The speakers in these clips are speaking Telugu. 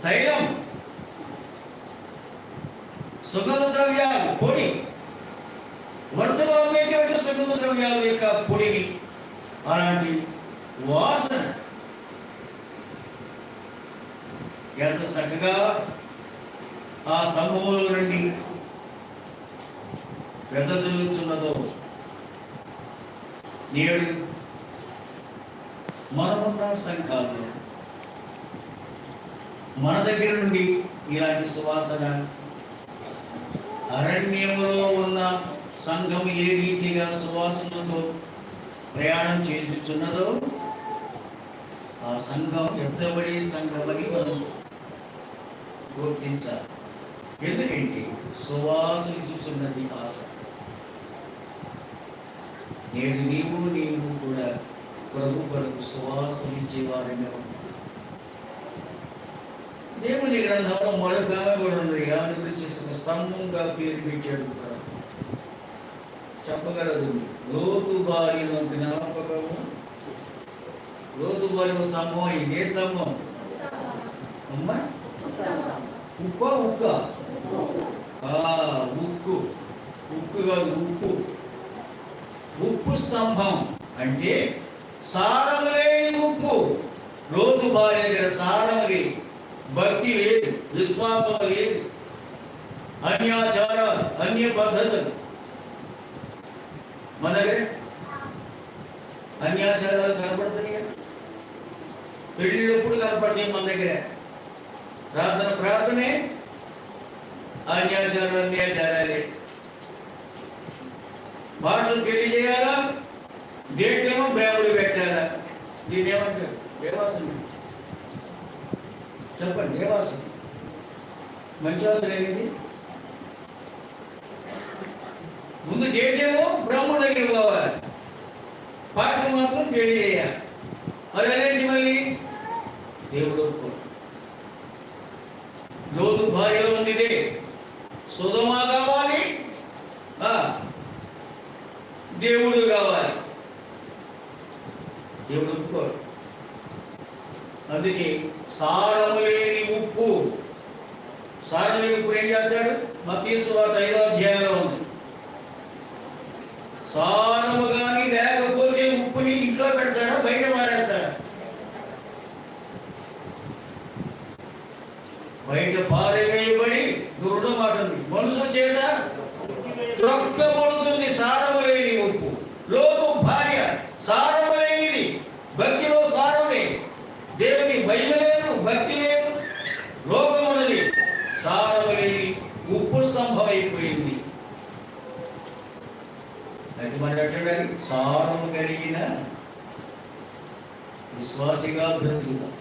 తైలం, సుగంధ ద్రవ్యాలు, పొడి, వర్తలో అమ్మేటువంటి సుగంధ ద్రవ్యాల యొక్క పొడిని, అలాంటి వాసన ఎంత చక్కగా ఆ స్తంభములో నుండి వెదజల్లుచున్నదో. నేడు మనమున్న సంఘాల్లో మన దగ్గర నుండి ఇలాంటి సువాసన అరణ్యములో ఉన్న సంఘం ఏ రీతిగా సువాసనలతో ప్రయాణం చేస్తున్నదో ఆ సంఘం ఎత్తబడే సంఘమని మనం గుర్తించాలి. ఎందుకంటే సువాసన చూస్తున్నది ఆశ. నేడు నీవు కూడా ప్రభు కొరకు సువాసన ఇచ్చేవారని దేవుని గ్రంథంలో మరొక కూడా ఉంది. దాని గురించి స్తంభంగా పేరు పెట్టాడు. చెప్పగలదు లోతు బారిన జ్ఞాపకము. లోతు బారిన స్తంభం ఇదే స్తంభం. అమ్మా ఉప్ప ఉక్క ఉక్కు ఉక్కు కాదు ఉప్పు. ఉప్పు స్తంభం అంటే సారము లేని ఉప్పు. లోతు బారి దగ్గర సారము లేదు, భక్తి లేదు, విశ్వాసం లేదు, అన్యాచారాలు, అన్య పద్ధతులు. మన దగ్గర అన్యాచారాలు కనపడుతున్నాయి. పెళ్ళిళ్ళప్పుడు కనపడతాయి మన దగ్గర. ప్రార్థనే అన్యాచారాలే. భాషలు పెళ్లి చేయాలా, డేట్ ఏమో బ్రాహ్మడు పెట్టాలా. దీన్ని ఏమంటారు? దేవాసన. చెప్పండి, దేవాసన మంచి వాసన ఏది? ముందు డేట్ ఏమో బ్రాహ్మడు దగ్గర పోవాలి, భాషలు మాత్రం పెళ్లి చేయాలి. అది అదేంటి మళ్ళీ? దేవుడు ఒప్పుకో. లోతు భార్యలో ఉంది ఇదే. సొదొమ కావాలి, దేవుడు కావాలి. దేవుడు ఒప్పుకోరు. అందుకే సారము లేని ఉప్పు. సారం లేని ఉప్పు ఏం చేస్తాడు? మత్తయి సువార్త 5వ అధ్యాయంలో ఉంది. సారము కానీ లేకపోతే ఉప్పుని ఇంట్లో పెడతాడా, బయట పారేస్తాడా? బయట పారవేయబడి దురుడు మాట ఉంది. మనుషుల చేత త్రొక్కబడుతుంది సారము లేని ఉప్పు. లోతు భార్య సారము లేనిది. భక్తిలో సారం లేదు, దేవుని భయం లేదు, భక్తి లేదు, లోకం ఉన్నది. సారము లేని ఉప్పు స్తంభం అయిపోయింది. అయితే మరి అట్టడానికి సారము కలిగిన విశ్వాసిగా బ్రతుకుతాం.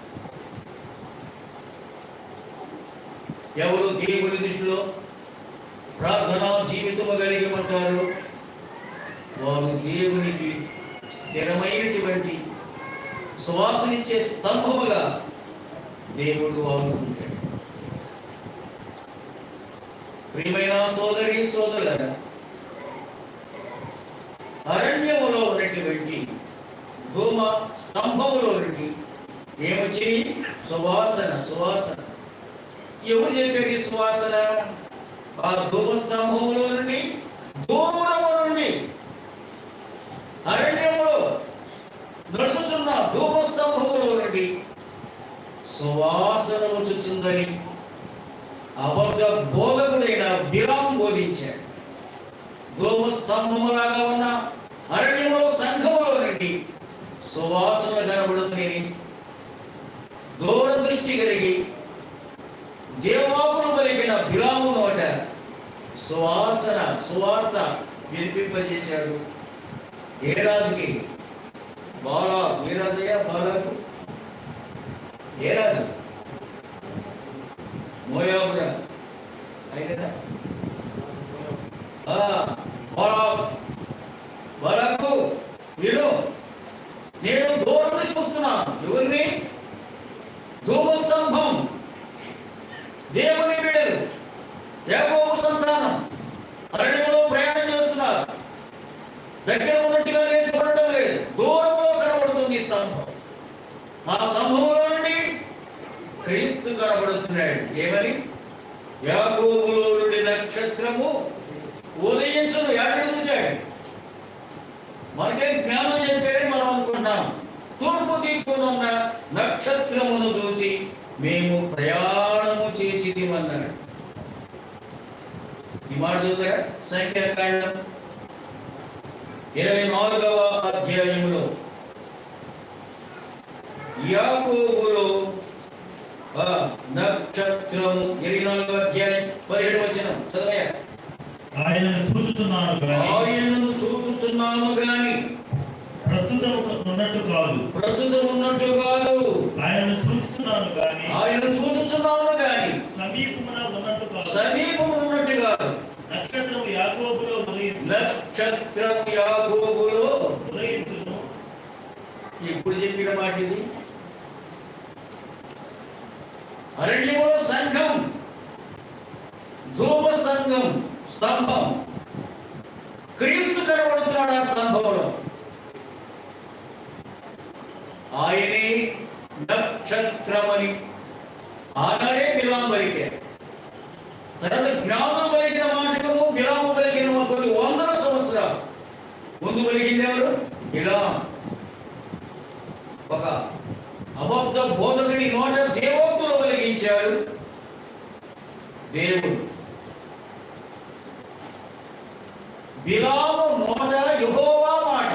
ఎవరు దేవుని దృష్టిలో ప్రార్థనా జీవితము కలిగి ఉంటారు, వారు దేవునికి స్థిరమైనటువంటి సువాసనిచ్చే స్తంభముగా దేవుడు వాడుకుంటాడు. ప్రియమైన సోదరి సోదరులారా, అరణ్యములో ఉన్నటువంటి ధూమ స్తంభములో నుండి ఏమొచ్చింది? సువాసన. ఎవరు చెప్పేది సువాసన? ఆ ధూమ స్తంభములో నుండి, దూరము నుండి, అరణ్యములో నడుచుచున్న ధూమ స్తంభములో నుండి సువాసన వచ్చుచుందని అబద్ధ బోధకుడైన బిలాము బోధించాడు. ధూమ స్తంభములాగా ఉన్న అరణ్యములో సంఘములో నుండి సువాసన కనబడుతుంది. దూరదృష్టి కలిగి దేవాపును పలికిన బిలాము నోట సువార్త వినిపింపజేశాడు. ఏ రాజుకి? ఏ రాజయ్యా? బాలాకు ఏ రాజు? మోయాబురా అయినా బాలాకు వీరు నేను దూరం చూస్తున్నాను. ఎవరిని? ధూమస్తంభం, దేవుని బిడ్డలు, యాకోబు సంతానం అరణ్యంలో ప్రయాణం చేస్తున్నారు. దగ్గర ఉన్నట్టుగా నేను చూడటం లేదు, దూరంలో కనబడుతుంది స్తంభం. ఆ స్తంభంలో నుండి క్రీస్తు కనబడుతున్నాడు. ఏమని? యాకోబులో నుండి నక్షత్రము ఉదయించును. ఎక్కడ చూచాడు? మనకే జ్ఞానం చెప్పారని మనం అనుకుంటాం. తూర్పు దిక్కునున్న నక్షత్రమును చూసి మేము ప్రయాణము చేసిది అన్నాడు. ఈ మాట చూద్దారా? సంఖ్యాకాండం 24వ అధ్యాయంలో యాకోబులో నక్షత్రము 24వ అధ్యాయం 17వ వచనం చదవయ్యా. ఆయనను చూచుచున్నాను గాని ప్రస్తుతం ఉన్నట్టు కాదు. ఆయనను చూచుచున్నాను గాని సమీపమున ఉన్నట్టు కాదు. నక్షత్రము యాకోబులో ఉదయించును. ఇప్పుడు చెప్పిన మాట ఇది. అరణ్యములో సంఘం, ధూమ సంఘం, స్తంభం. క్రీస్తు కనబడుతున్నాడు ఆ స్తంభంలో. ఆయనే నక్షత్రమని ఆనాడే బిలాము పలికారు. తర్వాత జ్ఞానం పలికిన మాటకు బిలాము పలికిన కొన్ని వందల సంవత్సరాలు ముందు పలికింది ఎవరు? బిలాము. ఒక అబద్ధ బోధకుని నోట దేవోక్తులు వెలిగించాడు దేవుడు. బిలాము నోట యెహోవా మాట.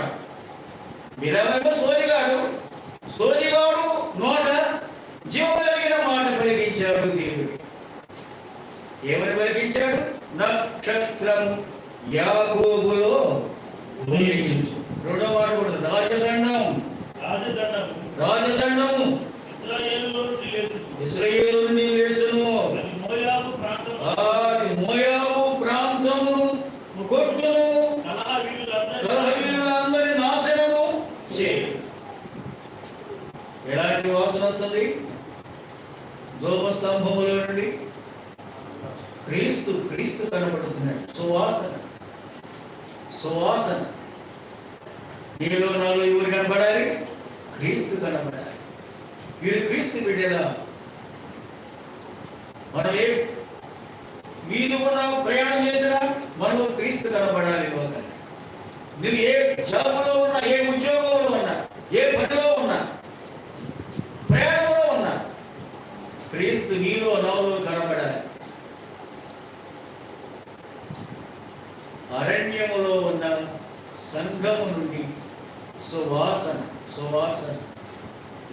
బిలామేమో సోదిగాడు నోట జీవం కలిగిన మాట వెలిగించాడు దేవుడు. ఏమని వెలిగించాడు? నక్షత్రము యాకోబులో ఉదయించు. రెండో మాట కూడా రాజదండము ఇశ్రాయేలు నుండి లేచును. అది మోయాబు ప్రాంతము కొట్టును. కలహవీరులందరి నాశనము చేయు. ఎలాంటి వాసన వస్తుంది? ధూమస్తంభములో నుండి క్రీస్తు కనబడుతున్నాడు. సువాసన నీలో నాలో ఎవరు కనపడాలి? క్రీస్తు కనబడాలి. వీరు క్రీస్తు బిడ్డలా. మనం ఏ వీధి కూడా ప్రయాణం చేసినా మనం క్రీస్తు కనబడాలి లోకానికి. మీరు ఏ జాబులో ఉన్నా, ఏ ఉద్యోగంలో ఉన్నా, ఏ పనిలో ఉన్నా, ప్రయాణంలో ఉన్నా, క్రీస్తు నీలో నాలో కనబడాలి. అరణ్యములో ఉన్న సంఘము నుండి సువాసన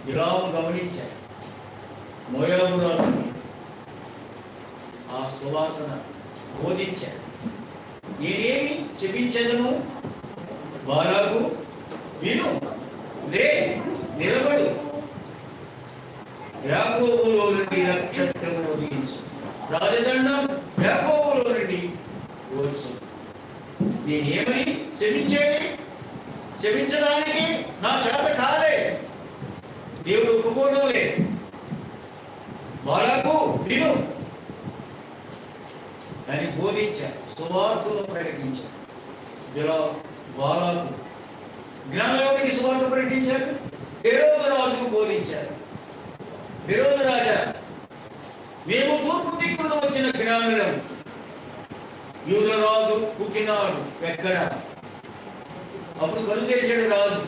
బిలాము గమనించాడు. మోయాబు రాజుని ఆ సువాసన బోధించాడు. నేనేమి చెప్పించదను? బాలాకు విను, లే, నిలబడు. యాకోబులో నుండి నక్షత్రము ఉదయించు. రాజదండం యాకోబులో నుండి వచ్చు. నేనేమని క్షమించేది? క్షమించడానికి నా చేత కాలే. దేవుడు ఒప్పుకోవడం లేదు. బాలాకు విను అని బోధించారు. సువార్తను ప్రకటించారు. బాలాకు జ్ఞానంలోకి సువార్త ప్రకటించారు. హెరోదు రాజుకు బోధించారు. హెరోదు రాజా, మేము తూర్పు దిక్కున వచ్చిన జ్ఞానులం. యూదుల రాజు పుట్టినాడు ఎక్కడ? అప్పుడు కళ్ళు తెరిచాడు రాజు.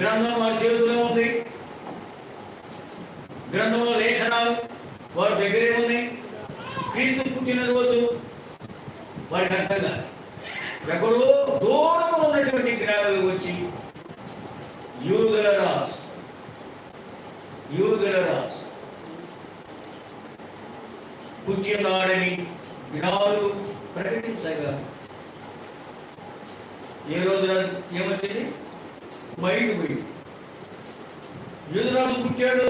గ్రంథం వారి చేతిలో ఉంది. గ్రంథంలో లేఖనాలు వారి దగ్గరే ఉన్నాయి. క్రీస్తు పుట్టినరోజు వారికి అర్థం కాదు. ఎక్కడో దూరం ఉన్నటువంటి జ్ఞానులు వచ్చి యూదుల రాజు పుట్టినాడని జ్ఞానులు ప్రకటించగా ఏ రోజు రాజు ఏమొచ్చింది? మైండ్ పోయింది. యూదురాజు పుట్టాడు.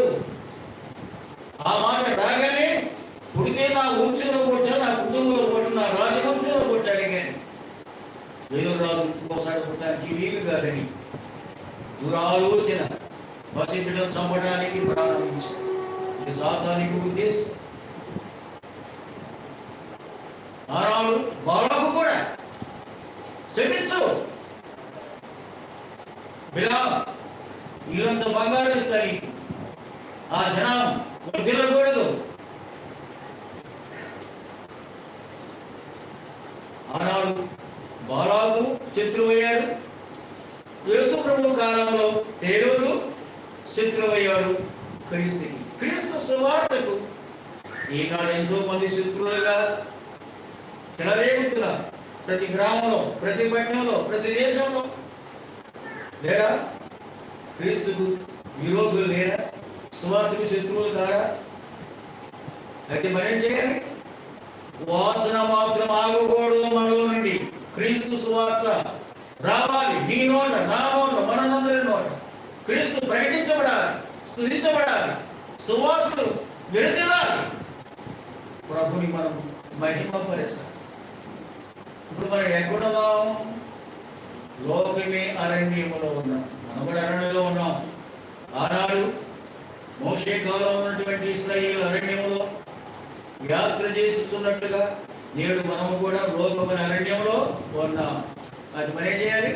ఆ మాట రాగానే పుడితే నా వంశంలో పుట్టా, నా కుటుంబంలో పుట్టా, నా రాజవంశంలో పుట్టాడు. కానీ యూదురాజు ఇంకోసారి పుట్టడానికి వీలు కాదని దురాలోచన పసిబిడ్డను చంపడానికి ప్రారంభించాడు. ఇది సాతానికి ఉద్దేశం. ఆనాడు బాలాకు కూడా క్షమించు, బిలాము ఇల్లంత బంగారం ఇస్తారు, ఆ జనం వర్ధిల్లకూడదు. ఆనాడు బాలాకు శత్రువయ్యాడు, యేసు ప్రభు కాలంలో హేరోదు శత్రువయ్యాడు క్రీస్తుకి. క్రీస్తు సువార్తకు ఈనాడు ఎంతో మంది శత్రువులుగా చెలరేగుతున్నారు. ప్రతి గ్రామంలో, ప్రతి పట్టణంలో, ప్రతి దేశంలో లేరా? క్రీస్తుకు విరోధులు లేరా? సువార్తకు శత్రువులు కారా? అయితే మరేం చేయాలి? వాసన మాత్రం ఆగకూడదు మనలో నుండి. క్రీస్తు సువార్త రావాలి, నీ నోట, నా నోట, మనందరి నోట. క్రీస్తు ప్రకటించబడాలి, స్తుతించబడాలి, సువాసనలు విరచలాలి. ప్రభుని మనం మహిమపరచాలి. ఇప్పుడు మనం ఎక్కడున్నాం? లోకమే అరణ్యములో ఉన్నాం. మనం కూడా అరణ్యంలో ఉన్నాం. ఆనాడు మోషే కాలంలో ఉన్నటువంటి ఇశ్రాయేలు అరణ్యములో యాత్ర చేస్తున్నట్టుగా నేడు మనము కూడా లోకమైన అరణ్యంలో ఉన్నాం. అది మరేం చేయాలి?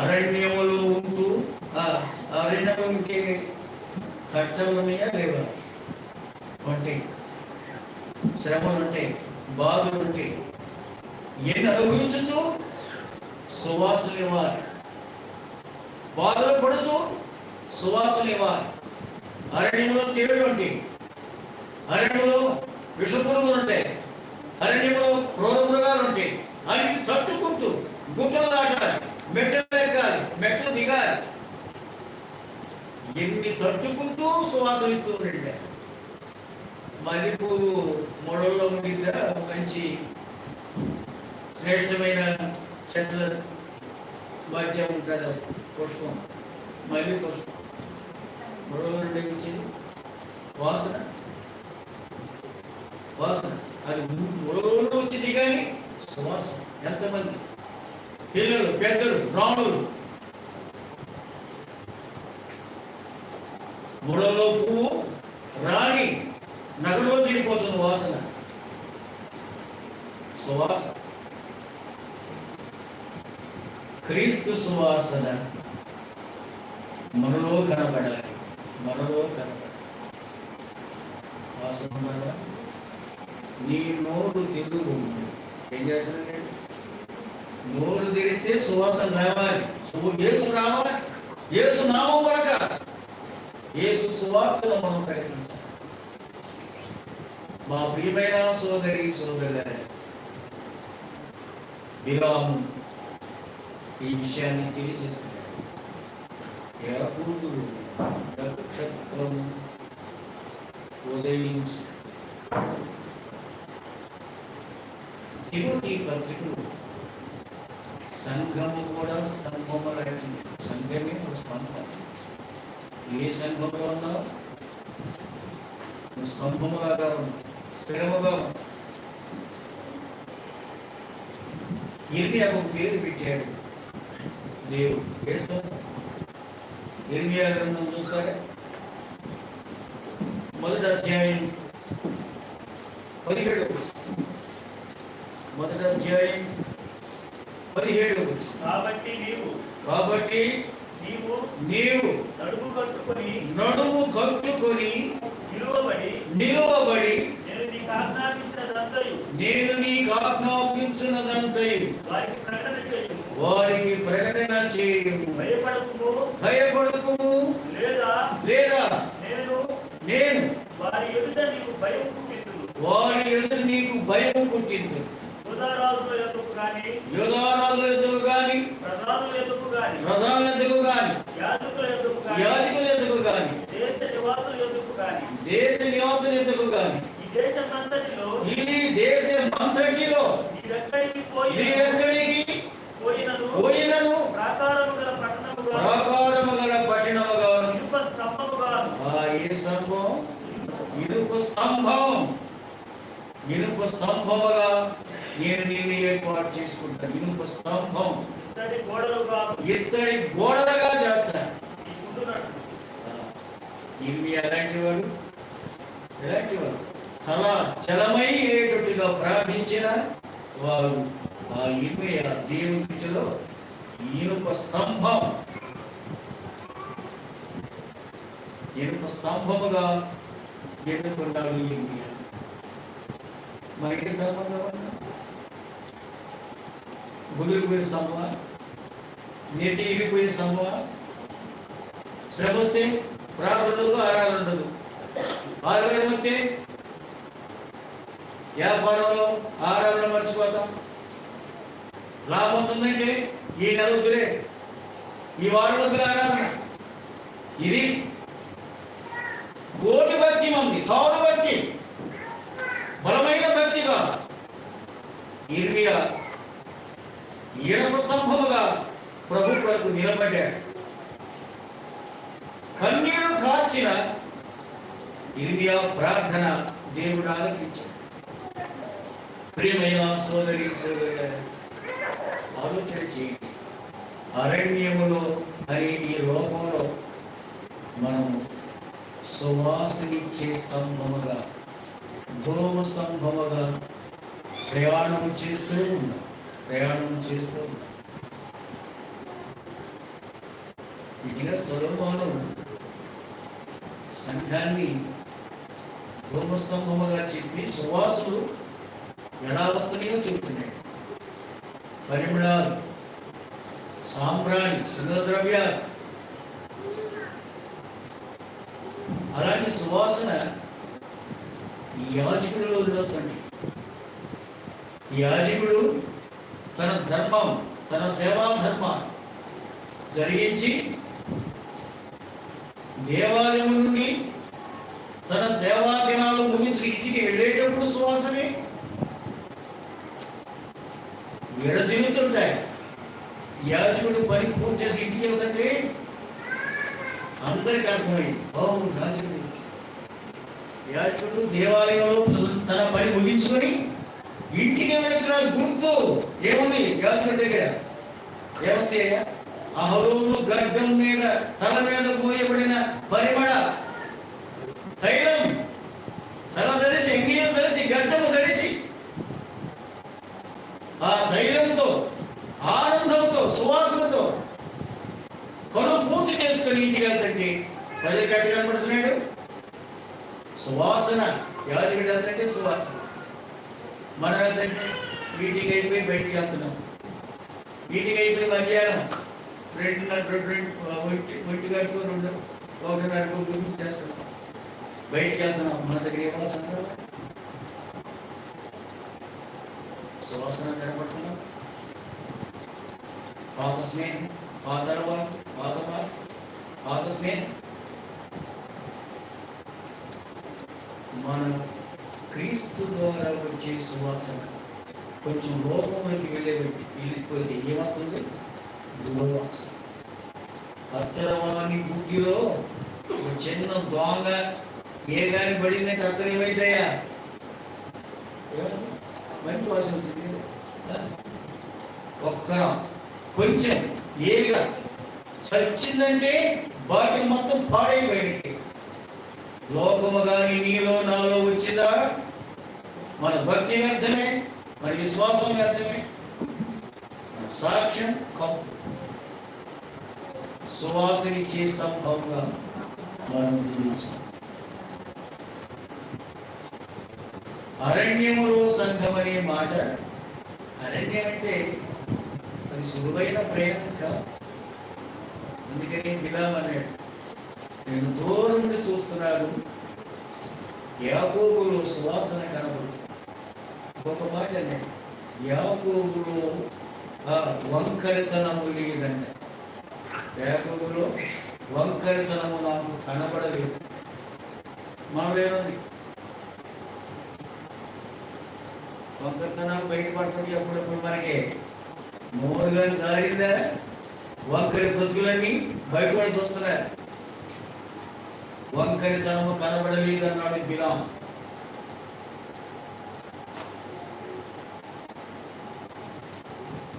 అరణ్యములో ఉంటూ అరణ్యంలో ఉంటే కష్టాలు ఉన్నాయా లేవా? ఉంటాయి, శ్రమలు ఉంటాయి, బాధలు ఉంటాయి. ఎన్ని అనుభవించచ్చు? సువాసనలు ఇవ్వాలి. బాధలు పడచ్చు, సువాసనలు ఇవ్వాలి. అరణ్యంలో తేళ్లు ఉంటాయి, అరణ్యంలో విషపురుగులు ఉంటాయి, అరణ్యంలో క్రూర మృగాలు ఉంటాయి. అన్ని తట్టుకుంటూ గుట్టలు దాటాలి, మెట్టలు ఎక్కాలి, మెట్టలు దిగాలి. ఎన్ని తట్టుకుంటూ సువాసన ఇస్తూ ఉండే మల్లెపూలు మొడల్లో ఉండిద్దా? మంచి శ్రేష్టమైన చెట్ల మధ్య ఉంటుంది పుష్పం, మల్లె పుష్పం. మొడలో నుండి వచ్చింది వాసన, వాసన. అది మొడలో వచ్చింది కానీ సువాసన. ఎంతమంది పిల్లలు, పెద్దలు, రాణులు మొడలో పువ్వు రాణి నగలో తిరిగిపోతుంది వాసన, సువాసన. క్రీస్తు సువాసన మనలో కనబడాలి, మనలో కనబడాలి. వాసన నీ నోరు తిరుగు. ఏం చేస్తానండి? నోరు తిరిగితే సువాసన రావాలి, యేసు రావాలి, యేసు నామం వరక, యేసు సువార్తను మనం ప్రకటించాలి. మా ప్రియమైన సోదరి సోదరులారా, బిలాము ఈ విషయాన్ని తెలియజేస్తున్నాడు. యాకోబు నక్షత్రం ఉదయించి తిమోతి పత్రికలు సంఘము కూడా స్తంభము లాంటిది. సంఘమే ఒక స్తంభం. ఏ సంఘంలో ఉన్నావు? స్తంభములాగా ఉంది, స్థిరముగా ఉంది. ఇర్మియా ఒక పేరు పెట్టాడు దేవుడు. ఏ స్తంభం? ఇర్మియా గ్రంథం చూస్తారా? మొదటి అధ్యాయం 17. మొదటి అధ్యాయం 17. కాబట్టి నీవు నడుము కట్టుకొని నిలువబడి నేను నీకు ఆజ్ఞాపించినదంతయు వారికి ప్రకటన చేయము. భయపడకుము, లేదా నేను వారి ఎదుట నీకు భయం పుట్టింది. యోధారాజుల ఎదుగు గాని, ప్రధానుల ఎదుగు గాని, యాజకుల ఎదుగు గాని, దేశ నివాసుల ఎదుగు గాని, ఈ దేశమంతటిలో నీవెక్కడికి పోయినను ప్రాకారము గల పట్టణముగాను. ఏ స్తంభం? ఇనుప స్తంభముగా నేను నిన్ను ఏర్పాటు చేసుకుంటాను. ఇనుప స్తంభం, ఇత్తడి గోడలుగా చేస్తాను. ఇవి ఎలాంటి వాడు? చాలా చలమయ్యేటట్టుగా ప్రార్థించిన వారు ఆ ఇర్మియా దేవునిలో ఇనుప స్తంభం. ఇనుప స్తంభముగా ఎన్నుకున్నాడు ఇర్మియా. మరి ఏ స్తంభంగా ఉన్నా గుదిరిపోయిన స్తంభమా, నీటి ఇరిగిపోయిన స్తంభమా? శ్రమ వస్తే ప్రార్థన ఉండదు, ఆరాధన ఉండదు. ఆరోగ్యం వస్తే వ్యాపారంలో ఆరాధన మర్చిపోతాం. లాభం అవుతుందంటే ఈ నెల వద్దులే, ఈ వారం వద్దులే ఆరాధన. ఇది కోటి భక్తి మంది, తాడు భక్తి, బలమైన భక్తిగా ఇర్మియా ఇనుప స్తంభముగా ప్రభు కొరకు నిలబడ్డాడు. కన్నీరు కార్చిన ఇర్మియా ప్రార్థన దేవుడు ఆలకించాడు. ప్రియమైన సోదరి సోదరులారా, ఆలోచన చేయండి. అరణ్యములో అనే ఈ లోకంలో మనం సువాసనిచ్చే స్తంభముగా, ధూమ స్తంభముగా ప్రయాణం చేస్తూ ఉన్నాం. ఇదిగా సొలొమోను సంఘాన్ని ధూమస్తంభముగా చెప్పి సువాసులు ఎలా వస్తున్నాయో చెప్తున్నాడు. పరిమళాలు, సాంబ్రాణి, సుగంధద్రవ్యాలు, అలాంటి సువాసన ఈ యాజకుడిలో వస్తుంది. ఈ యాజకుడు తన ధర్మం, తన సేవా ధర్మం జరిగించి దేవాలయం నుండి తన సేవా దినాలు ముగించి ఇంటికి వెళ్ళేటప్పుడు సువాసనే విరజిల్లుతుంటాయి. యాజకుడు పని పూర్తి చేసి ఇంటికి వెళ్తుంటే అందరికి అర్థమైంది, బాబు యాజకుడు దేవాలయంలో తన పని ముగించుకొని ఇంటికి వెళుతున్న గుర్తు ఏముంది యాజకుడి దగ్గర? ఏమస్తే అహరోను గడ్డం మీద, తల మీద పోయబడిన పరిమళ తైలం, తల ధరిసి, ఎంగియం ధరిసి, గడ్డము ధరిసి, ఆ తైలంతో, ఆనందంతో, సువాసనతో పనులు పూర్తి చేసుకొని ఇంటికి వెళ్తుంటే ప్రజలు కట్టి కనపడుతున్నాడు. సువాసన, యాజకుడు వెళ్తుంటే సువాసన. మనం వెళ్తుంటే వీటికి అయిపోయి బయటికి వెళ్తున్నాం. వీటికి అయిపోయి మధ్యాహ్నం 2:30 గంటకు 1:30 గురించి చేస్తున్నాం. బయటికి వెళ్తున్నాం. మన దగ్గర ఏమవసరం సువాసన కనపడుతున్నాం. పాత స్నేహం, పాత అలవాటు, పాత స్నేహం. మన క్రీస్తు ద్వారా వచ్చే సువాసన కొంచెం లోకంలోకి వెళ్ళిపోతే ఏమవుతుంది? దుర్వాసన. అత్తరవాణి బుద్ధిలో ఒక చిన్న దొంగ ఏ గాని పడిందంటే అత్తరు ఏమైతాయా? మంచి వాసన వచ్చింది. ఒక్కరం కొంచెం ఏగా చచ్చిందంటే బాటిల్ మొత్తం పాడైపోయింది. లోకము కానీ నీలో నాలో వచ్చిందా? మన భక్తి వ్యర్థమే, మన విశ్వాసం వ్యర్థమే, మన సాక్ష్యం కంపు. సువాసనిచ్చే స్తంభంగా మనం జీవించాం. అరణ్యములో సంఘం అనే మాట, అరణ్యం అంటే అది సులువైన ప్రయాణం కాదు. అందుకని బిలాము అన్నాడు, నేను దూరం నుండి చూస్తున్నాను, యాకోబులో సువాసన కనబడుతుంది. ఒక మాట అన్నాడు, యాకోబులో ఆ వంకరితనము లేదంట. యాకోబులో వంకరితనము నాకు కనబడలేదు. మనమేమంది వంకరితనాలు బయటపడుతుంది అప్పుడప్పుడు. మనకి మోరుగా జారిందా వంకరి బ్రతుకులన్నీ బయటపడి చూస్తున్నారు. వంకరితనము కనబడలేదు అన్నాడు బిలాము.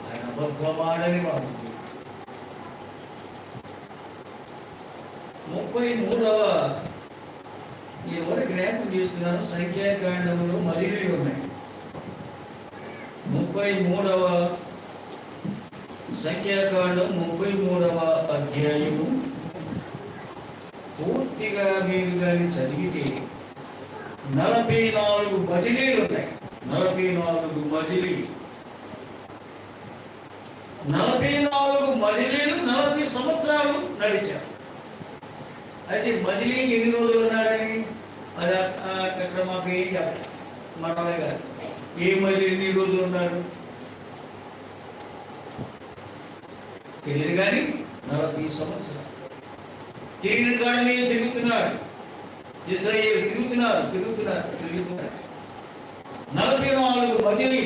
ఆయన అబద్ధమాడని వాడు. 33వ నేను వరకు జ్ఞాపకం చేస్తున్నాను. సంఖ్యాకాండములో మజిలీలు ఉన్నాయి. 33వ సంఖ్యాకాండం 33వ అధ్యాయము పూర్తిగా మీరు కానీ చదివితే 44 మజిలీలు ఉన్నాయి. 44 మజిలీ 44 మజిలీలు 40 సంవత్సరాలు నడిచారు. అయితే మజిలీకి ఎన్ని రోజులు ఉన్నాడని అది అక్కడ మాకు ఏం చెప్పాలి మనమే కాదు. ఏ మజిలీ ఎన్ని రోజులు ఉన్నారు తెలియదు, కానీ 40 సంవత్సరాలు తిరిగిన కాడ మీద తిరుగుతున్నాడు. ఇశ్రాయేలు తిరుగుతున్నారు 44 మజిలీ.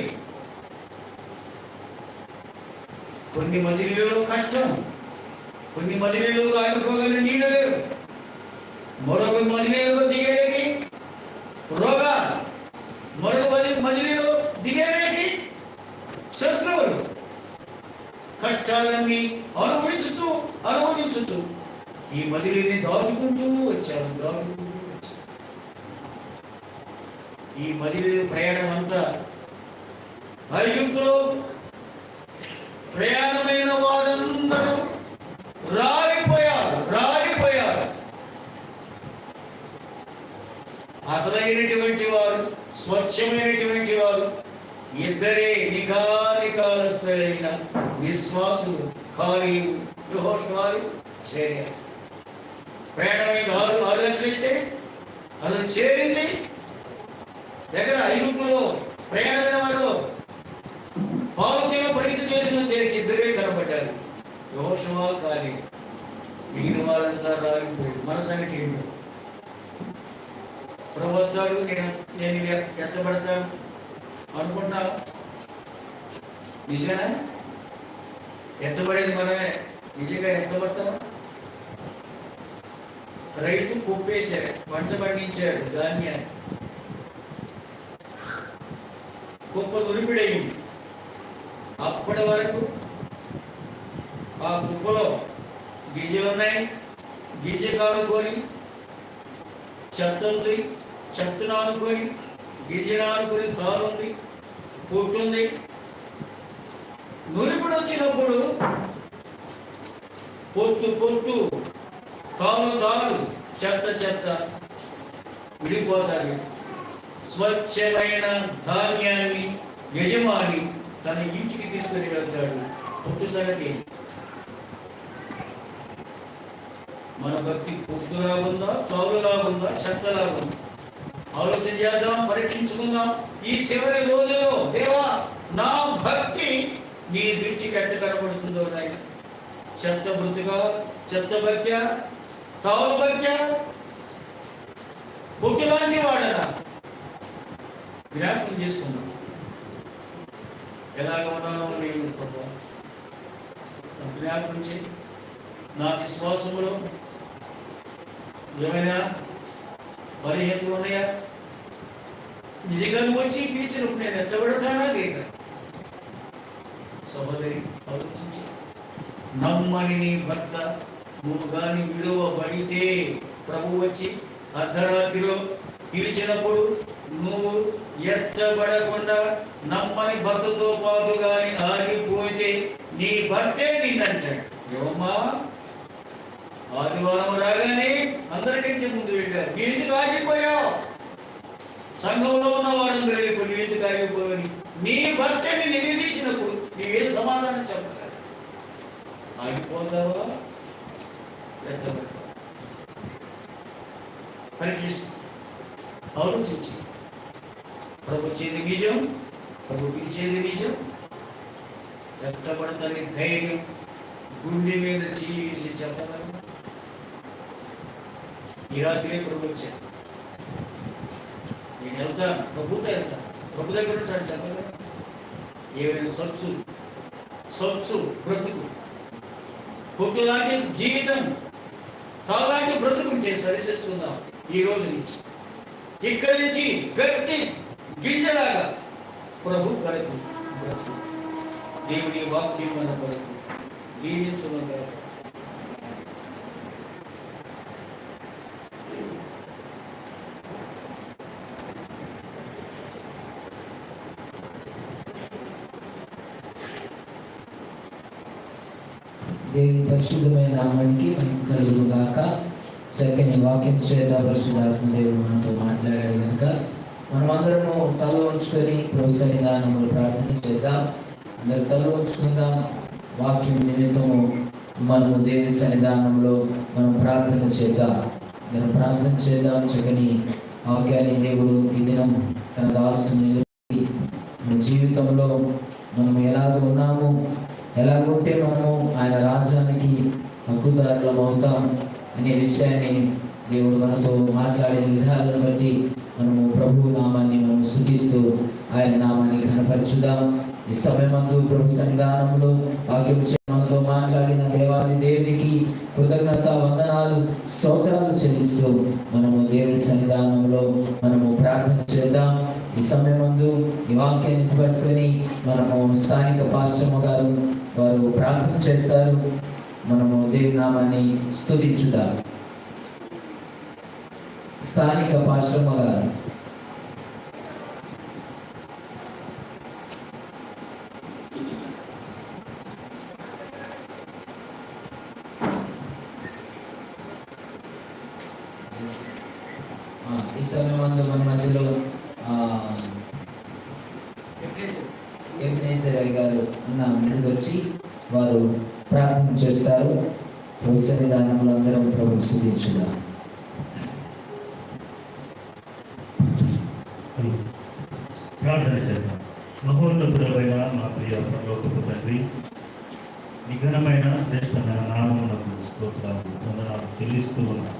కొన్ని మజిలీలో కష్టం, కొన్ని మజిలీలో ఆగిపోగలిగిన నీళ్ళు లేవు, మరొక మజిలీలో దిగేకి రోగాలు, మరొక మజిలీలో దిగేకి శత్రువులు. కష్టాలన్నీ అనుభవించుతూ ఈ మజిలీని దాటుకుంటూ వచ్చారు. ఈ మజిలీ ప్రయాణం అంతా ఐగుప్తులో ప్రయాణమైన వారందరూ రాలిపోయారు. అసలైనటువంటి వారు, స్వచ్ఛమైనటువంటి వారు ఇద్దరే నికాలస్థులైన విశ్వాసులు కాలేబు యెహోషువలు చేరారు. ప్రయాణమైన 6 లక్షలు అయితే అసలు చేరింది ఎక్కడ? ఐగుప్తులో ప్రయాణమైన వారు పావుతీన పరీక్ష చేసిన చేరికి ఇద్దరే కనబడ్డారు, యెహోషువ కాలేబు. మిగిలిన వాళ్ళంతా రాలిపోయారు. మన సంగతి ఏంటో ప్రభు వస్తాడు, నేను ఎత్తబడతాను అనుకుంటున్నా. నిజంగా ఎత్తబడేది మనమే. నిజంగా ఎత్తబడతాం. రైతు కుప్పేశాడు, పంట పండించాడు, ధాన్యాన్ని, కుప్ప దురిపిడయింది. అప్పటి వరకు ఆ కుప్పలో గింజలున్నాయి, గింజ కానుకొని చెత్త ఉంది, చెత్తను ఆనుకొని గింజను ఆనుకొని తారు ఉంది, పుట్టుంది. నురిపుడు వచ్చినప్పుడు పొట్టు తాలు చెత్త విడిపోతాయి. స్వచ్ఛమైన ధాన్యాన్ని యజమాని తన ఇంటికి తీసుకుని వెళ్తాడు. పొట్టు సంగతి మన భక్తి పొట్టులాగుందా, తాలులాగుందా, చెత్తలాగుందా? ఆలోచన చేద్దాం, పరీక్షించుకుందాం. ఈ చివరి రోజులో దేవా నా భక్తి నీ దృష్టికి ఎట్ట కనబడుతుందో నాయన. చెత్త బ్రతుగా, చెత్త భక్త్య, తాలు భక్త్య, పొట్టు లాంటి వాడనా? జ్ఞాపకం చేసుకుందాం. ఎలాగ ఉన్నానో నేను జ్ఞాపకం చేయి. నా విశ్వాసములో ఏమైనా పరిహేతులు ఉన్నాయా? నిజంగా నువ్వు వచ్చి పిలిచినప్పుడు నేను ఎత్తబడతానా లేక? సహోదరి ఆలోచించి, నమ్మని నీ భర్త నువ్వు కానీ విడువబడితే ప్రభు వచ్చి అర్ధరాత్రిలో పిలిచినప్పుడు నువ్వు ఎత్తబడకుండా నమ్మని భర్తతో పాటు కానీ ఆగిపోతే నీ భర్తే నిన్నంటాడు. ఏమమ్మా, ఆదివారం రాగానే అందరికంటే ముందు వెళ్ళారు, నీ ఎందుకు ఆగిపోయావు? సంఘంలో ఉన్న వారందరూ వెళ్ళిపోయి నీ ఎందుకు ఆగిపోయావు? నీ భర్తని నిలదీసినప్పుడు నీవే సమాధానం చెప్పగలరు? ఆగిపోతావా? ఎత్తబడతావా? పరీక్షిస్తూ ఆలోచించి, ప్రభు చేది నిజం, ప్రభు పిలిచేది నిజం, ఎత్తబడతాని ధైర్యం గుండె మీద చేసి చెప్పగలరు. ఈ రాత్రి ప్రభు వచ్చాను, నేను వెళ్తాను, ప్రభుతో వెళ్తాను, ప్రభు దగ్గర ఉంటాను చెప్పగలరు. ఏమైనా సొచ్చు బ్రతుకు, పొట్టులాంటి జీవితం, తాలాంటి బ్రతుకుంటే సరిచేసుకుందాం. ఈ రోజు నుంచి, ఇక్కడి నుంచి గట్టి గింజలాగా ప్రభు కడుపు బ్రతుకు. దేవుని వాక్యం మన కొరకు దీవించునుగాక. దేవుని పరిశుద్ధమైన నామానికి మహిమ కలుగుగాక. చక్కని వాక్యం చేత పరిశుద్ధాత్మ దేవుడు మనతో మాట్లాడాడు కనుక మనమందరము తల ఉంచుకొని ప్రభు సన్నిధానములో ప్రార్థన చేద్దాం. అందరు తల ఉంచుకుందాం. వాక్యం నిమిత్తము మనము దేవుని సన్నిధానంలో మనం ప్రార్థన చేద్దాం. మనం ప్రార్థన చేద్దాం. చక్కని వాక్యాన్ని దేవుడు ఈ దినం తన దాసుని మన జీవితంలో మనం ఎలాగ ఉన్నాము, ఎలాగుంటే మనము ఆయన రాజ్యానికి హక్కుదారులం అవుతాం అనే విషయాన్ని దేవుడు మనతో మాట్లాడే విధాలను బట్టి మనము ప్రభు నామాన్ని మనం స్తుతిస్తూ ఆయన నామాన్ని ఘనపరచుదాం. ఈ సమయమందు ప్రభు సన్నిధానంలో వాక్యం మనతో మాట్లాడిన దేవాది దేవునికి కృతజ్ఞత వందనాలు స్తోత్రాలు చెల్లిస్తూ మనము దేవుని సన్నిధానంలో మనము ప్రార్థన చేద్దాం. ఈ సమయమందు ఈ వాక్యాన్ని పట్టుకొని మనము స్థానిక పాస్టమ్మ గారు వారు ప్రార్థన చేస్తారు. మనము దేవుని నామాన్ని స్తుతించుదాం. స్థానిక పాస్టమ్మ గారు. ఈ సమయమందు మన మధ్యలో ఎబ్నేసరయ్య గారు ముందుకు వచ్చి వారు ప్రార్థన చేస్తారు. ప్రభు సన్నిధానంలో అందరం ప్రభుని స్తుతించుదాం. ప్రార్థన చేద్దాం. మహోన్నతుడమైన మా ప్రియ పరలోకపు తండ్రి, నిఘనమైన శ్రేష్టమైన నామమునకు స్తోత్రాలు వందనాలు చెల్లిస్తూ ఉన్నాం.